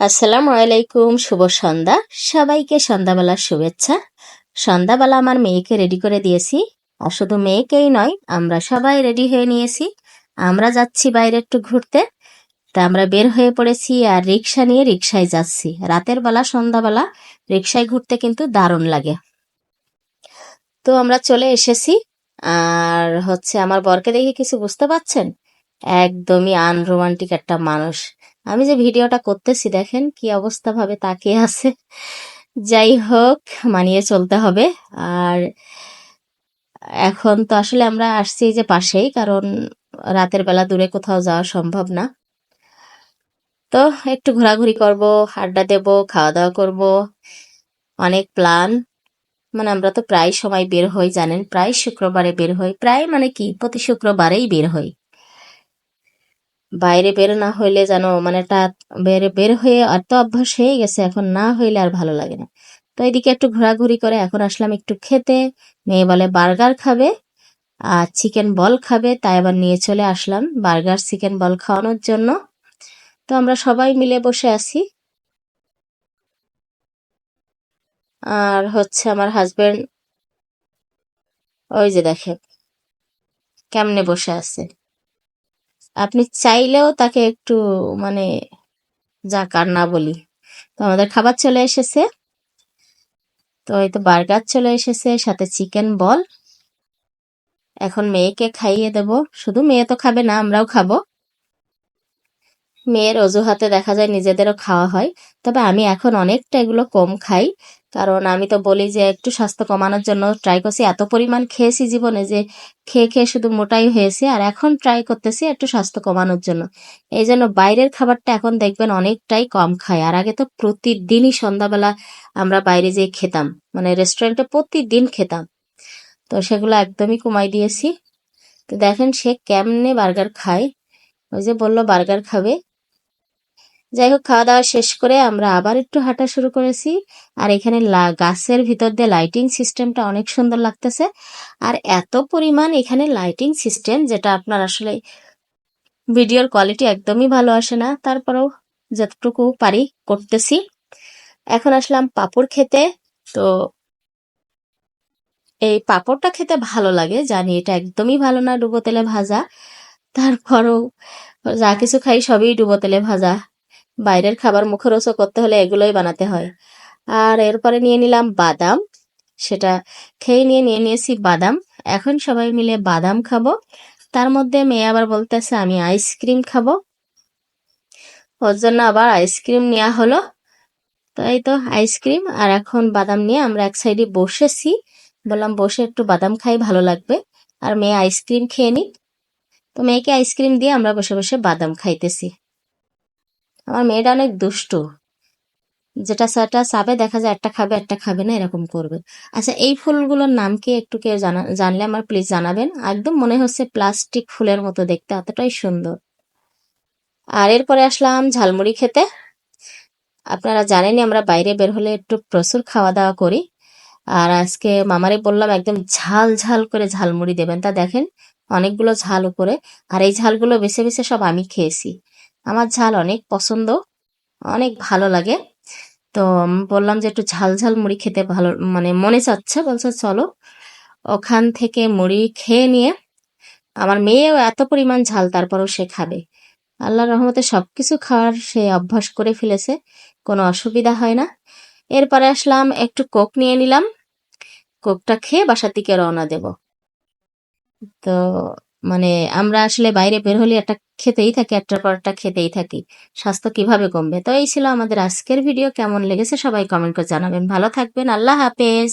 আসসালামু আলাইকুম, শুভ সন্ধ্যা। সবাইকে সন্ধ্যাবেলার শুভেচ্ছা। সন্ধ্যাবেলা আমার মেয়েকে রেডি করে দিয়েছি, আর শুধু মেয়েকেই নয়, আমরা সবাই রেডি হয়ে নিয়েছি। আমরা যাচ্ছি বাইরে একটু ঘুরতে। তা আমরা বের হয়ে পড়েছি আর রিক্সা নিয়ে রিক্সায় যাচ্ছি। রাতের বেলা সন্ধ্যাবেলা রিক্সায় ঘুরতে কিন্তু দারুণ লাগে। তো আমরা চলে এসেছি। আর আমার বরকে দেখে কিছু বুঝতে পারছেন? একদমই আনরোমান্টিক একটা মানুষ। আমি যে ভিডিওটা করতেছি দেখেন কি অবস্থা ভাবে তাকিয়ে আছে। যাই হোক, মানিয়ে চলতে হবে। আর এখন তো আসলে আমরা আসছি এই যে পাশেই, কারণ রাতের বেলা দূরে কোথাও যাওয়া সম্ভব না। তো একটু ঘোরাঘুরি করব, আড্ডা দেব, খাওয়া দাওয়া করব, অনেক প্ল্যান। আমরা তো প্রায় সময় বের হই, জানেন, প্রায় শুক্রবারে বের হই, প্রায় মানে কি প্রতি শুক্রবারেই বের হই। বাইরে বের না হইলে যেন বের বের হয়ে এত অভ্যাস হয়ে গেছে, এখন না হইলে আর ভালো লাগে না। তো এদিকে একটু ঘোরাঘুরি করে এখন আসলাম একটু খেতে। মেয়ে বলে বার্গার খাবে আর চিকেন বল খাবে, তাই আবার নিয়ে চলে আসলাম বার্গার চিকেন বল খাওয়ানোর জন্য। তো আমরা সবাই মিলে বসে আছি। আর আমার হাজবেন্ড ওই যে দেখে কেমনে বসে আছে। আপনি চাইলেও তাকে একটু মানে যা কার না বলি। তো আমাদের খাবার চলে এসেছে। তো এই তো বার্গার চলে এসেছে, সাথে চিকেন বল। এখন মেয়েকে খাইয়ে দেব। শুধু মেয়ে তো খাবে না, আমরাও খাবো। মেয়ের অজুহাতে দেখা যায় নিজেদেরও খাওয়া হয়। তবে আমি এখন অনেকটা এগুলো কম খাই, কারণ আমি তো বলি যে একটু স্বাস্থ্য কমানোর জন্য ট্রাই করছি। এত পরিমাণ খেয়েছি জীবনে যে খেয়ে খেয়ে শুধু মোটাই হয়েছে, আর এখন ট্রাই করতেছি একটু স্বাস্থ্য কমানোর জন্য। এই জন্য বাইরের খাবারটা এখন দেখবেন অনেকটাই কম খাই। আর আগে তো প্রতিদিনই সন্ধ্যাবেলা আমরা বাইরে যেয়ে খেতাম, মানে রেস্টুরেন্টে প্রতিদিন খেতাম। তো সেগুলো একদমই কমাই দিয়েছি। তো দেখেন সে কেমনে বার্গার খায়। ওই যে বললো বার্গার খাবে। যাই হোক, খাওয়া দাওয়া শেষ করে আমরা আবার একটু হাঁটা শুরু করেছি। আর এখানে গাছের ভিতর দিয়ে লাইটিং সিস্টেমটা অনেক সুন্দর লাগতেছে। আর এত পরিমাণ এখানে লাইটিং সিস্টেম, যেটা আপনার আসলে ভিডিওর কোয়ালিটি একদমই ভালো আসে না, তারপরেও যতটুকু পারি করতেছি। এখন আসলাম পাঁপড় খেতে। তো এই পাঁপড়টা খেতে ভালো লাগে, জানি এটা একদমই ভালো না, ডুবো তেলে ভাজা। তারপরও যা কিছু খাই সবই ডুবো তেলে ভাজা। বাইরের খাবার মুখরোচক করতে হলে এগুলোই বানাতে হয়। আর এরপরে নিয়ে নিলাম বাদাম। সেটা খেয়ে নিয়ে নিয়েছি বাদাম। এখন সবাই মিলে বাদাম খাবো। তার মধ্যে মেয়ে আবার বলতেছে আমি আইসক্রিম খাবো, ওর জন্য আবার আইসক্রিম নেওয়া হলো। তো এই তো আইসক্রিম আর এখন বাদাম নিয়ে আমরা এক সাইডে বসেছি। বললাম বসে একটু বাদাম খাই, ভালো লাগবে। আর মেয়ে আইসক্রিম খেয়ে নিক। তো মেয়েকে আইসক্রিম দিয়ে আমরা বসে বসে বাদাম খাইতেছি। আমার মেয়েটা অনেক দুষ্টু, যেটা সেটা চাবে, দেখা যায় একটা খাবে একটা খাবে না, এরকম করবে। আচ্ছা, এই ফুলগুলোর নাম কি একটু কেউ জানলে আমার প্লিজ জানাবেন। একদম মনে হচ্ছে প্লাস্টিক ফুলের মতো দেখতে, এতটাই সুন্দর। আর এরপরে আসলাম ঝালমুড়ি খেতে। আপনারা জানেনই আমরা বাইরে বের হলে একটু প্রচুর খাওয়া দাওয়া করি। আর আজকে মামারে বললাম একদম ঝাল ঝাল করে ঝালমুড়ি দেবেন। তা দেখেন অনেকগুলো ঝাল উপরে। আর এই ঝালগুলো বেছে বেছে সব আমি খেয়েছি। আমার ঝাল অনেক পছন্দ, অনেক ভালো লাগে। তো বললাম যে একটু ঝাল ঝাল মুড়ি খেতে ভালো মানে মনে চাচ্ছে, বলছে চলো। ওখান থেকে মুড়ি খেয়ে নিয়ে আমার মেয়েও এত পরিমাণ ঝাল, তারপরও সে খাবে। আল্লাহর রহমতে সবকিছু খাওয়ার সে অভ্যাস করে ফেলেছে, কোনো অসুবিধা হয় না। এরপরে আসলাম একটু কোক নিয়ে নিলাম। কোকটা খেয়ে বাসার দিকে রওনা দেব। তো মানে আমরা আসলে বাইরে বের হলে একটা খেতেই থাকি, একটার পর একটা খেতেই থাকি। স্বাস্থ্য কিভাবে কমবে? তো এই ছিল আমাদের আজকের ভিডিও। কেমন লেগেছে সবাই কমেন্ট করে জানাবেন। ভালো থাকবেন, আল্লাহ হাফেজ।